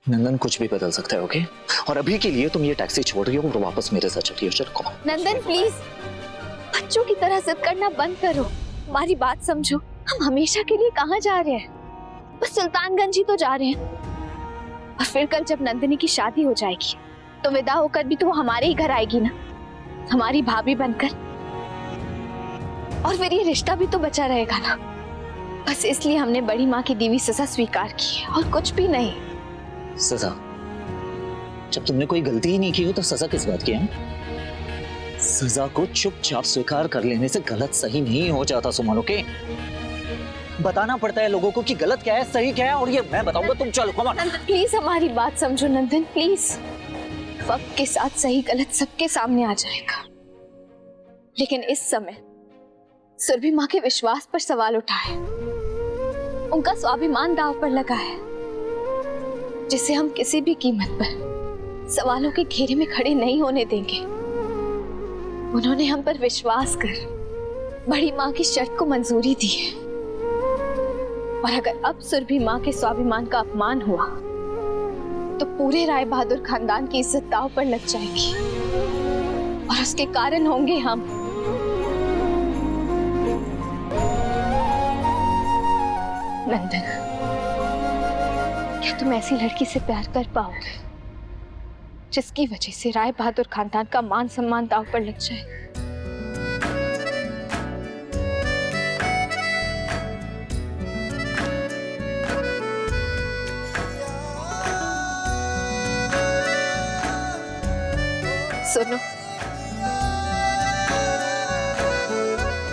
नंदन कुछ भी बदल सकता है, ओके? और अभी के लिए तुम ये टैक्सी छोड़ रही हो और वापस मेरे साथ चल रही हो। चलो कम ऑन। नंदन प्लीज, बच्चों की तरह जिद करना बंद करो, हमारी बात समझो। हम हमेशा के लिए कहाँ जा रहे हैं? बस सुल्तानगंज ही तो जा रहे हैं। और फिर कल जब नंदिनी की शादी हो जाएगी तो विदा होकर भी तो वो हमारे ही घर आएगी ना, हमारी भाभी बनकर। और फिर ये रिश्ता भी तो बचा रहेगा ना। बस इसलिए हमने बड़ी माँ की दी हुई सजा स्वीकार की है और कुछ भी नहीं। सजा? जब तुमने कोई गलती ही नहीं की हो तो सजा किस बात की है? सजा को चुपचाप स्वीकार कर लेने से गलत सही नहीं हो जाता सुमन, ओके? बताना पड़ता है लोगों को कि गलत क्या है सही क्या है, और ये मैं बताऊंगा। तुम चलो कम ऑन। नंदन प्लीज हमारी बात समझो नंदन प्लीज। वक्त के साथ सही गलत सबके सामने आ जाएगा, लेकिन इस समय सुरभि माँ के विश्वास पर सवाल उठा है, उनका स्वाभिमान दांव पर लगा है, जिसे हम किसी भी कीमत पर सवालों के घेरे में खड़े नहीं होने देंगे। उन्होंने हम पर विश्वास कर बड़ी माँ की शर्त को मंजूरी दी है, और अगर अब सुरभि माँ के स्वाभिमान का अपमान हुआ तो पूरे राय बहादुर खानदान की इज्जत दांव पर लग जाएगी, और उसके कारण होंगे हम। नंदन, क्या तुम ऐसी लड़की से प्यार कर पाओगे जिसकी वजह से राय बहादुर खानदान का मान सम्मान दांव पर लग जाए? सुनो,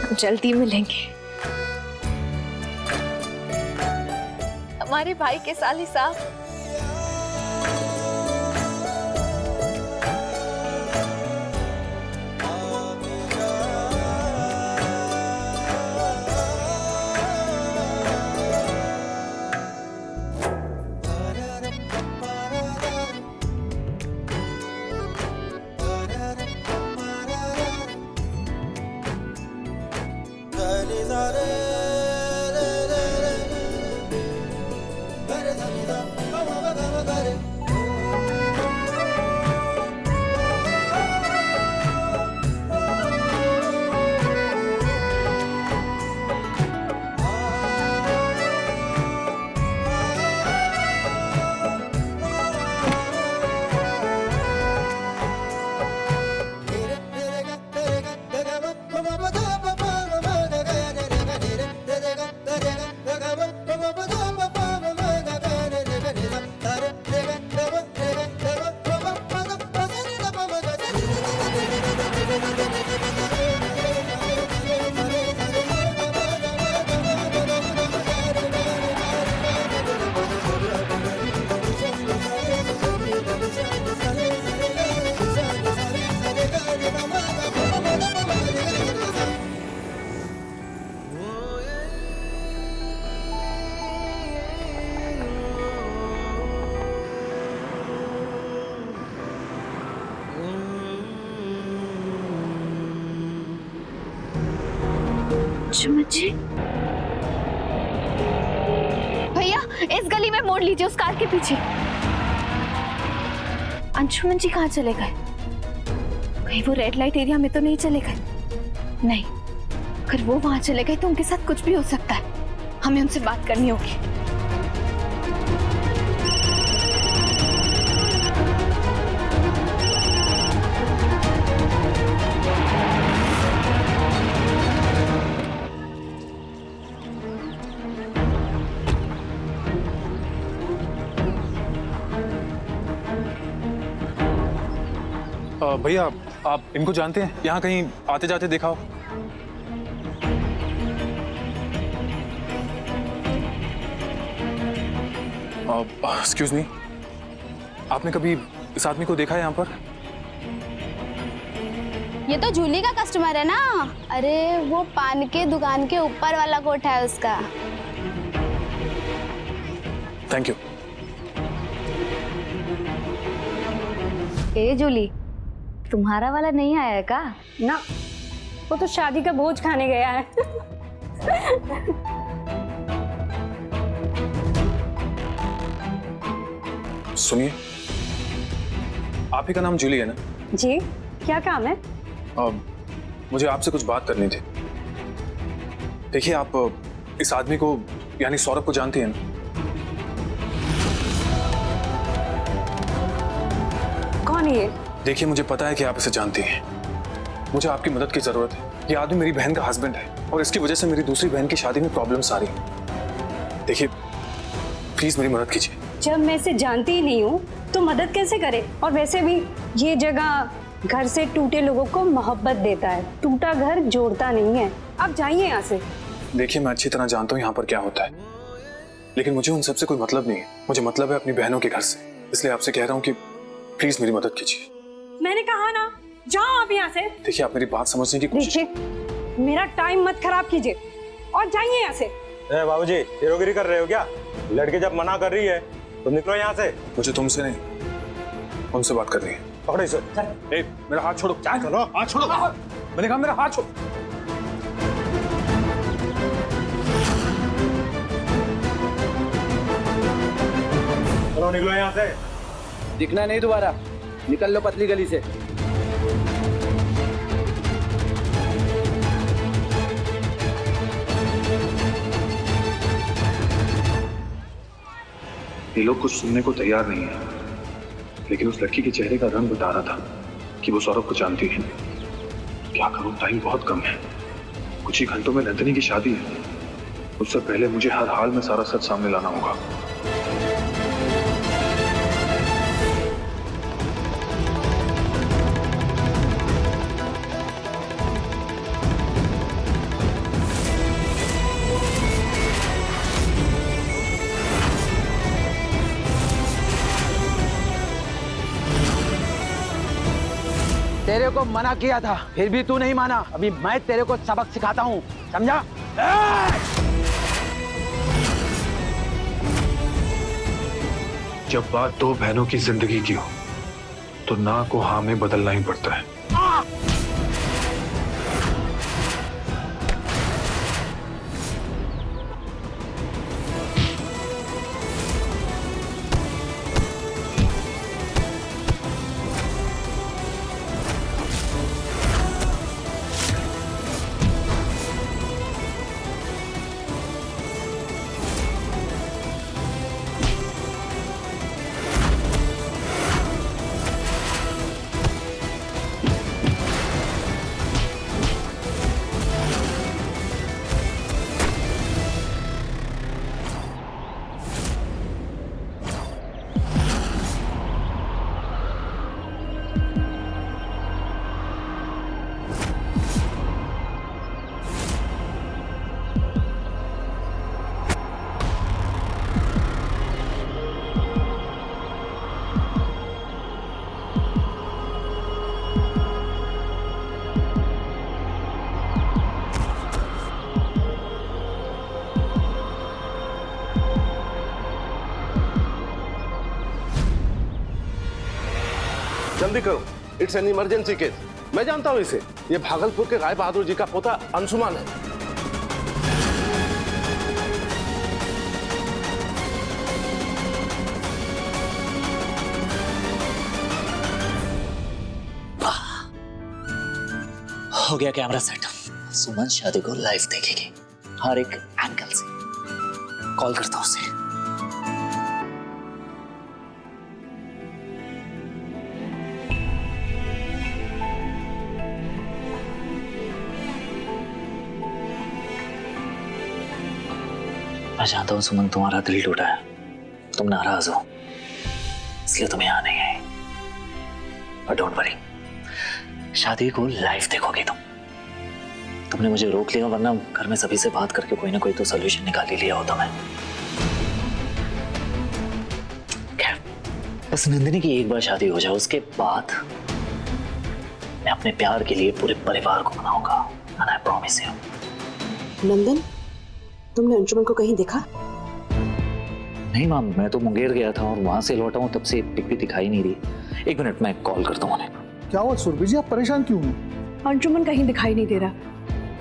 हम जल्दी मिलेंगे। हमारे भाई के साली साहब। अंशुमन जी, भैया इस गली में मोड़ लीजिए, उस कार के पीछे। अंशुमन जी कहाँ चले गए? कहीं वो रेड लाइट एरिया में तो नहीं चले गए? नहीं, अगर वो वहां चले गए तो उनके साथ कुछ भी हो सकता है। हमें उनसे बात करनी होगी। भैया आप इनको जानते हैं? यहाँ कहीं आते जाते देखा हो? एक्सक्यूज मी, आपने कभी इस आदमी को देखा है यहाँ पर? ये तो जूली का कस्टमर है ना। अरे वो पान के दुकान के ऊपर वाला कोठा है उसका। Thank you. ए जूली, तुम्हारा वाला नहीं आया है का? ना, वो तो शादी का भोज खाने गया है। सुनिए, आप ही का नाम जूली है ना? जी, क्या काम है? मुझे आपसे कुछ बात करनी थी। देखिए, आप इस आदमी को यानी सौरभ को जानती हैं ना? कौन है ये? देखिए, मुझे पता है कि आप इसे जानती हैं। मुझे आपकी मदद की जरूरत है। ये आदमी मेरी बहन का हस्बैंड है और इसकी वजह से मेरी दूसरी बहन की शादी में प्रॉब्लम्स आ रही हैं। देखिए, प्लीज मेरी मदद कीजिए। जब मैं इसे जानती ही नहीं हूँ तो मदद कैसे करे? और वैसे भी ये जगह घर से टूटे लोगों को मोहब्बत देता है, टूटा घर जोड़ता नहीं है। आप जाइए यहाँ से। देखिए, मैं अच्छी तरह जानता हूँ यहाँ पर क्या होता है, लेकिन मुझे उन सबसे कोई मतलब नहीं है। मुझे मतलब है अपनी बहनों के घर से। इसलिए आपसे कह रहा हूँ कि प्लीज मेरी मदद कीजिए। मैंने कहा ना, जाओ आप यहाँ से। देखिए, आप मेरी बात समझने की कोशिश। देखिए, मेरा टाइम मत खराब कीजिए और जाइए यहाँ से। बाबूजी, हीरोगिरी कर रहे हो क्या? लड़की जब मना कर रही है तो निकलो यहाँ से। मुझे तुमसे नहीं, उनसे बात करनी है। पकड़ो इसे। ए, मेरा हाथ छोड़ो। क्या करो? हाथ छोड़ो। मैंने कहा मेरा हाथ छोड़ो। चलो निकलो यहाँ से। दिखना नहीं दोबारा, निकल लो पतली गली से। ये लोग कुछ सुनने को तैयार नहीं है, लेकिन उस लड़की के चेहरे का रंग बता रहा था कि वो सौरभ को जानती है। क्या करूं, टाइम बहुत कम है। कुछ ही घंटों में नंदिनी की शादी है। उससे पहले मुझे हर हाल में सारा सच सामने लाना होगा। तेरे को मना किया था, फिर भी तू नहीं माना। अभी मैं तेरे को सबक सिखाता हूँ, समझा? जब बात दो बहनों की जिंदगी की हो तो ना को हाँ में बदलना ही पड़ता है। जल्दी करो, इट्स एन इमरजेंसी केस। मैं जानता हूं इसे, ये भागलपुर के राय बहादुर जी का पोता अंशुमान है। हो गया कैमरा सेट। सुमन शादी को लाइव देखेगी, हर एक एंगल से। कॉल करता हूं उसे। मैं जानता हूं सुमन, तुम्हारा दिल टूटा है, तुम नाराज हो, इसलिए तुम यहाँ नहीं आए। पर डोंट वरी, शादी को लाइव देखोगे तुम। तुमने मुझे रोक लिया, वरना घर में सभी से बात करके कोई ना कोई तो सोल्यूशन निकाल ही लिया होता मैं। खैर, बस नंदिनी की एक बार शादी हो जाए, उसके बाद मैं अपने प्यार के लिए पूरे परिवार को मनाऊंगा। And I promise you. Nandan, तुमने अंशुमन को कहीं देखा? नहीं माम, मैं तो मुंगेर गया था और वहां से लौटा हूँ, तब से पिक भी दिखाई नहीं रही। 1 मिनट, मैं कॉल करता हूँ उन्हें। क्या हुआ सुरभि जी, आप परेशान क्यों हैं? अंशुमन कहीं दिखाई नहीं दे रहा।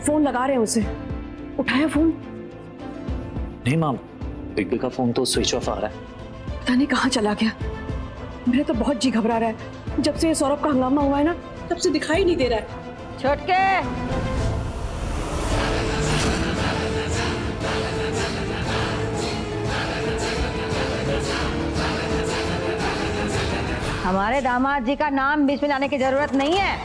फोन लगा रहे हैं उसे, उठाया फोन? नहीं माम, पिक का फोन तो स्विच ऑफ आ रहा है। पता नहीं कहाँ चला गया। मेरा तो बहुत जी घबरा रहा है। जब से ये सौरभ का हंगामा हुआ है ना, तब से दिखाई नहीं दे रहा है। छोटके, हमारे दामाद जी का नाम बीच में लाने की जरूरत नहीं है।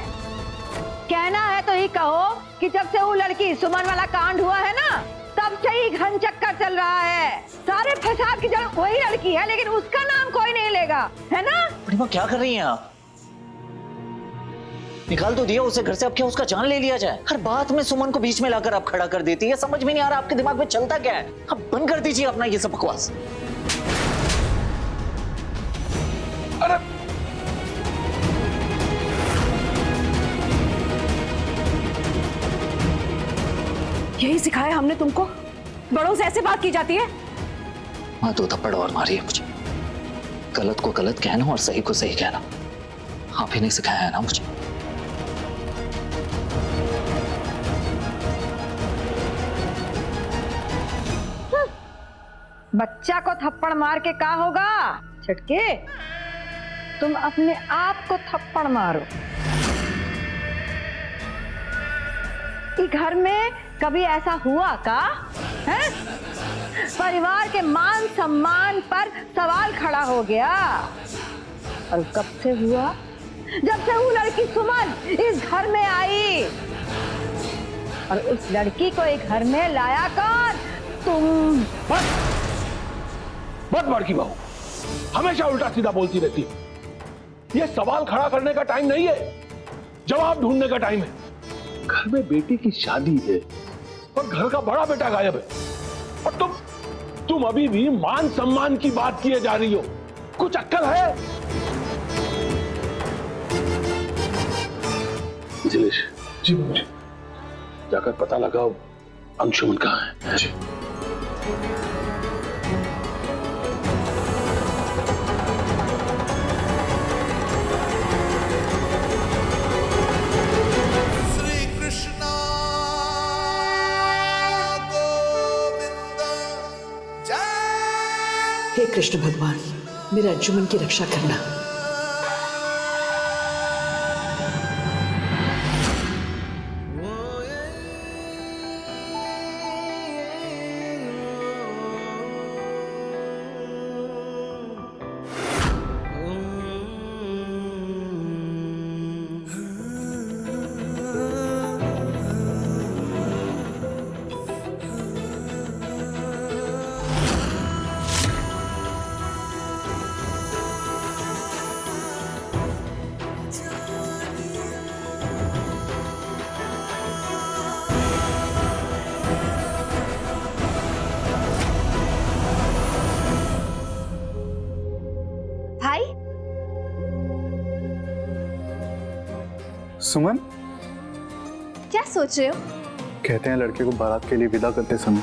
कहना है तो ही कहो कि जब से वो लड़की सुमन वाला कांड हुआ है ना, तब से ही घन चक्कर चल रहा है। सारे फसाद की जड़ वही लड़की है, लेकिन उसका नाम कोई नहीं लेगा, है ना? बड़ी माँ क्या कर रही हैं आप? निकाल तो दिया उसे घर से, अब क्या उसका जान ले लिया जाए? हर बात में सुमन को बीच में लाकर आप खड़ा कर देती है। समझ में नहीं आ रहा आपके दिमाग में चलता क्या है। अब बंद कर दीजिए अपना ये सब बकवास। अरे यही सिखाया हमने तुमको? बड़ों से ऐसे बात की जाती है? माँ दो थप्पड़ और मारी है मुझे। गलत को गलत कहना और सही को सही कहना आप ही ने सिखाया है ना मुझे। बच्चा को थप्पड़ मार के क्या होगा? छटके, तुम अपने आप को थप्पड़ मारो। कि घर में कभी ऐसा हुआ का है? परिवार के मान सम्मान पर सवाल खड़ा हो गया। और कब से हुआ? जब से वो लड़की सुमन इस घर में आई। और उस लड़की को एक घर में लाया कौन? तुम। बहुत बड़की बहू, हमेशा उल्टा सीधा बोलती रहती है। ये सवाल खड़ा करने का टाइम नहीं है, जवाब ढूंढने का टाइम है। घर में बेटी की शादी है और घर का बड़ा बेटा गायब है, और तुम अभी भी मान सम्मान की बात किए जा रही हो। कुछ अक्ल है? जिलेश जी, मुझे जाकर पता लगाओ अंशुमन कहाँ है। जी। हे कृष्ण भगवान, मेरे अंशुमन की रक्षा करना। सुमन, क्या सोच रहे हो? कहते हैं लड़के को बारात के लिए विदा करते समय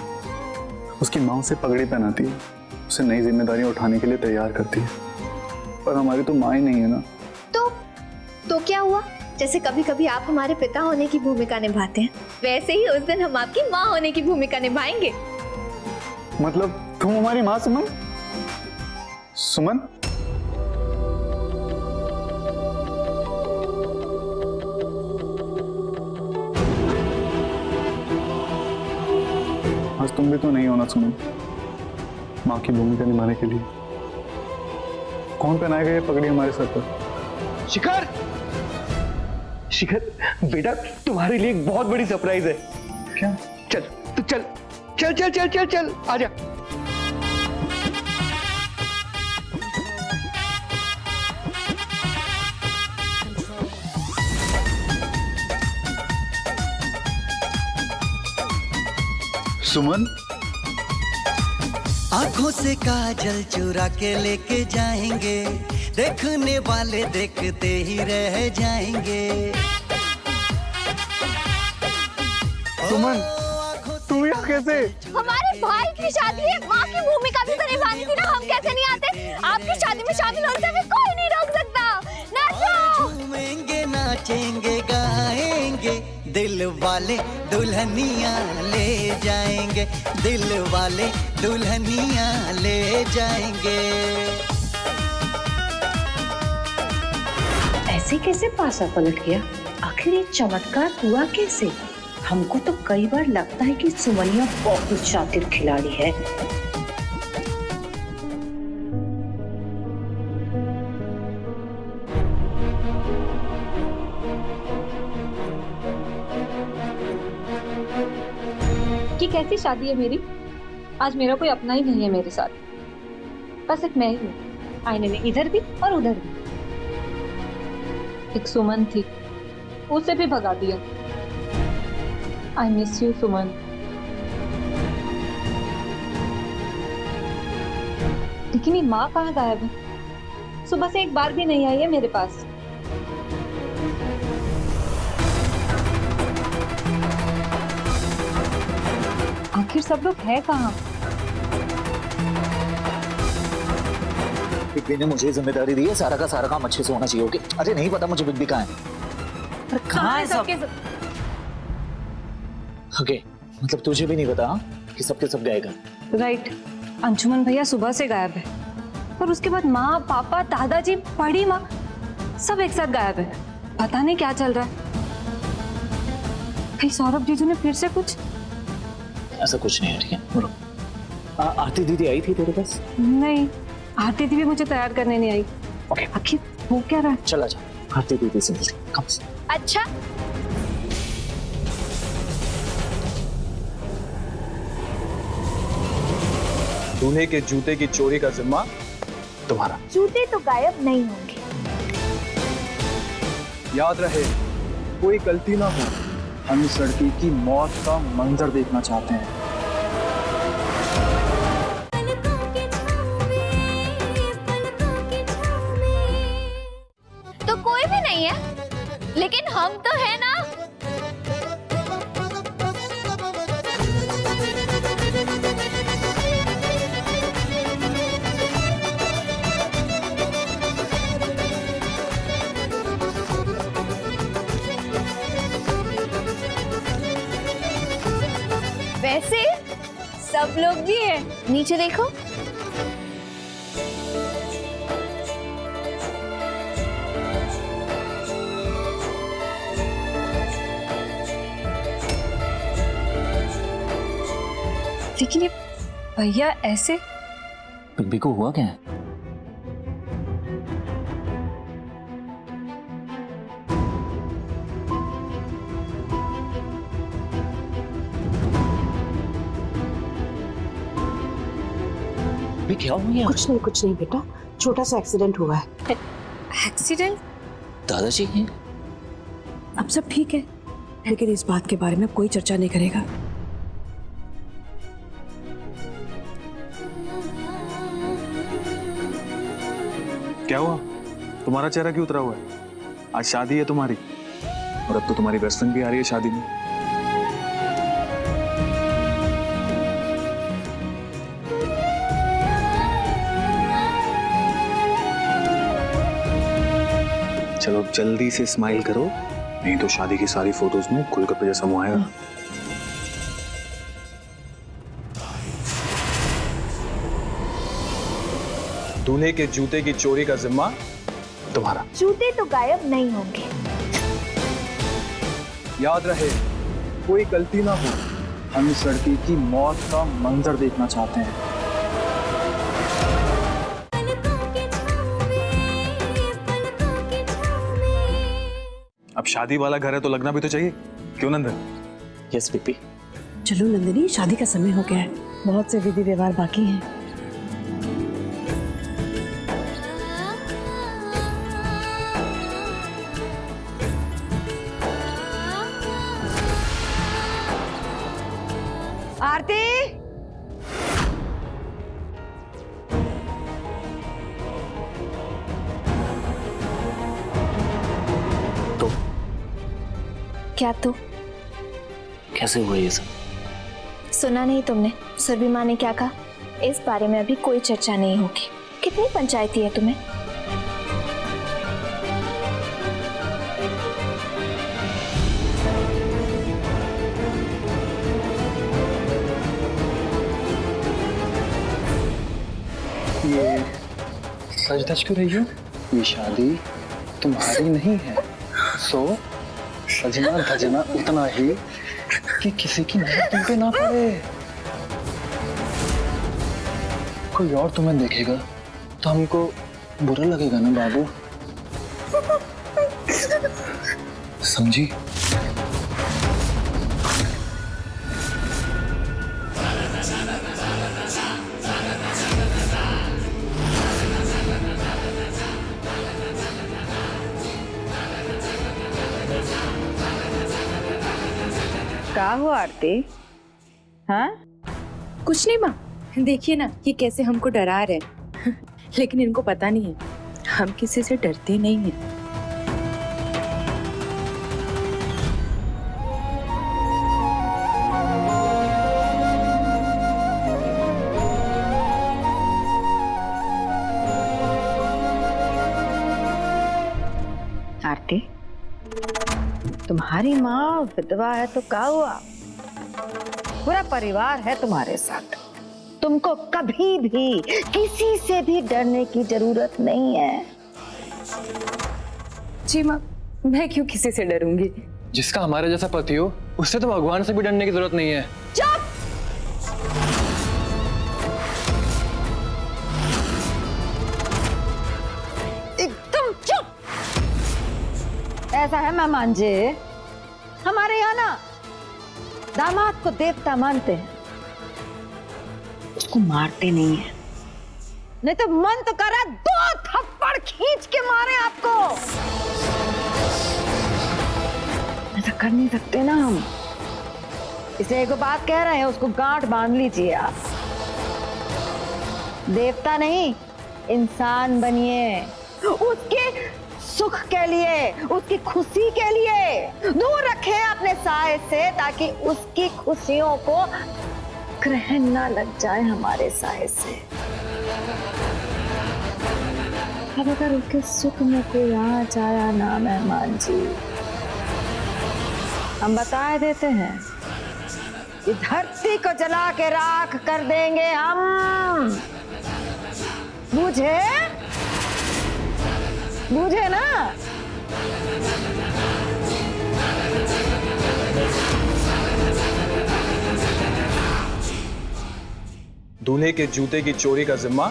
उसकी माँ उसे पगड़ी पहनाती है, उसे नई जिम्मेदारियां उठाने के लिए तैयार करती है। पर हमारी तो माँ ही नहीं है ना। तो क्या हुआ? जैसे कभी कभी आप हमारे पिता होने की भूमिका निभाते हैं, वैसे ही उस दिन हम आपकी माँ होने की भूमिका निभाएंगे। मतलब तुम हमारी माँ? सुमन, सुमन, आज तुम भी तो नहीं होना सुमन, माँ की भूमिका निभाने के लिए। कौन पहनाएगा ये पगड़ी हमारे सर पर? शिखर, शिखर बेटा, तुम्हारे लिए एक बहुत बड़ी सरप्राइज है। क्या? चल तू चल चल चल चल चल चल आजा। सुमन, आंखों से काजल चुरा के लेके जाएंगे, देखने वाले देखते ही रह जाएंगे। सुमन, तुम यहाँ कैसे? हमारे भाई की शादी है, माँ की भूमिका भी तो निभानी थी ना, हम कैसे नहीं आते? आपकी शादी में शामिल होने से हमें कोई नहीं रोक सकता। नाचो, झूमेंगे, नाचेंगे, गाएंगे, दिल वाले दुल्हनिया ले जाएंगे, दिल वाले दुल्हनिया ले जाएंगे। ऐसे कैसे पासा पलट गया? आखिर ये चमत्कार हुआ कैसे? हमको तो कई बार लगता है कि सुमनिया बहुत शातिर खिलाड़ी है। कि कैसी शादी है मेरी? आज मेरा कोई अपना ही नहीं है मेरे साथ, बस एक मैं ही हूँ आईने में, इधर भी और उधर भी। एक सुमन थी, उसे भी भगा दिया। आई मिस यू सुमन। लेकिन ये माँ कहाँ गायब है? सुबह से एक बार भी नहीं आई है मेरे पास। आखिर सब लोग है कहाँ? बिग्बी ने मुझे जिम्मेदारी दी है, सारा का सारा काम अच्छे से होना चाहिए। ओके, अरे नहीं पता मुझे बिग्बी कहाँ है। कहाँ है सबके? ओके, मतलब तुझे भी नहीं पता कि सबके सब गए घर? राइट, अंशुमन भैया सुबह से गायब है और उसके बाद माँ, पापा, दादाजी, बड़ी माँ सब एक साथ गायब है। पता नहीं क्या चल रहा है। कहीं सौरभ जीजू ने फिर से कुछ? ऐसा कुछ नहीं है, ठीक है? बोलो। आरती दीदी आई थी तेरे पास? नहीं, आरती दीदी मुझे तैयार करने नहीं आई। ओके, आखिर वो क्या रहा है? चला जा आरती दीदी से मिलते। कम से अच्छा, दूल्हे के जूते की चोरी का जिम्मा तुम्हारा। जूते तो गायब नहीं होंगे। याद रहे, कोई गलती ना हो। हम इस लड़की की मौत का मंजर देखना चाहते हैं। तो कोई भी नहीं है, लेकिन हम तो है ना। वैसे सब लोग भी हैं। नीचे देखो। लेकिन ये भैया ऐसे? बिग्बी को हुआ क्या है? क्या हो गया? कुछ नहीं बेटा, छोटा सा एक्सीडेंट हुआ है। एक्सीडेंट? दादाजी हैं? अब सब ठीक है, लेकिन इस बात के बारे में कोई चर्चा नहीं करेगा। क्या हुआ? तुम्हारा चेहरा क्यों उतरा हुआ है? आज शादी है तुम्हारी, और अब तो तुम्हारी बेस्ट फ्रेंड भी आ रही है शादी में। चलो अब जल्दी से स्माइल करो, नहीं तो शादी की सारी फोटोज में गोलगप्पे जैसा मुंह आएगा। दूल्हे के जूते की चोरी का जिम्मा तुम्हारा। जूते तो गायब नहीं होंगे। याद रहे, कोई गलती ना हो। हम इस लड़की की मौत का मंजर देखना चाहते हैं। अब शादी वाला घर है तो लगना भी तो चाहिए, क्यों नंदन? यस बिग्बी। चलो नंदिनी, शादी का समय हो गया है, बहुत से विधि व्यवहार बाकी हैं। आरती, क्या तो? कैसे हुआ ये सब? सुना नहीं तुमने सुरभि माँ ने क्या कहा? इस बारे में अभी कोई चर्चा नहीं होगी। कितनी पंचायती है तुम्हें? ये सच धज क्यों रही हो? ये शादी तुम्हारी नहीं है, सो सजना धजना उतना ही कि किसी की नजर तुम पे ना पड़े। कोई और तुम्हें देखेगा तो हमको बुरा लगेगा ना बाबू, समझी? क्या हुआ आरती? हाँ? कुछ नहीं माँ, देखिए ना ये कैसे हमको डरा रहे हैं। लेकिन इनको पता नहीं है हम किसी से डरते नहीं हैं। आरती, तुम्हारी माँ विधवा है तो क्या हुआ? पूरा परिवार है तुम्हारे साथ, तुमको कभी भी किसी से भी डरने की जरूरत नहीं है। जी माँ, मैं क्यों किसी से डरूंगी? जिसका हमारे जैसा पति हो उससे तो भगवान से भी डरने की जरूरत नहीं है। चुप! एकदम चुप! ऐसा है मेहमान जी, हमारे यहाँ ना दामाद को देवता मानते हैं, उसको मारते नहीं है। नहीं तो मन तो कर रहा है 2 थप्पड़ खींच के मारे आपको। ऐसा कर नहीं सकते ना हम, इसे एक बात कह रहे हैं, उसको गांठ बांध लीजिए आप। देवता नहीं, इंसान बनिए, उसके सुख के लिए, उसकी खुशी के लिए दूर रखे अपने साए से, ताकि उसकी खुशियों को ग्रहण ना लग जाए हमारे साए से। अब अगर उसके सुख में कोई आँच आया ना मेहमान जी, हम बता देते हैं कि धरती को जला के राख कर देंगे हम। बुझे? बुझे ना? दूल्हे के जूते की चोरी का जिम्मा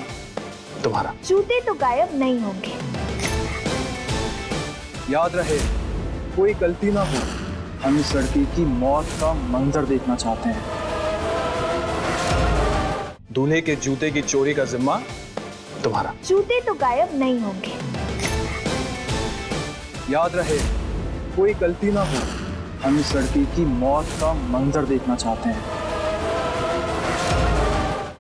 तुम्हारा। जूते तो गायब नहीं होंगे। याद रहे, कोई गलती ना हो, हम इस लड़की की मौत का मंजर देखना चाहते हैं। दूल्हे के जूते की चोरी का जिम्मा तुम्हारा। जूते तो गायब नहीं होंगे। याद रहे, कोई गलती ना हो, हम इस लड़की की मौत का मंजर देखना चाहते हैं।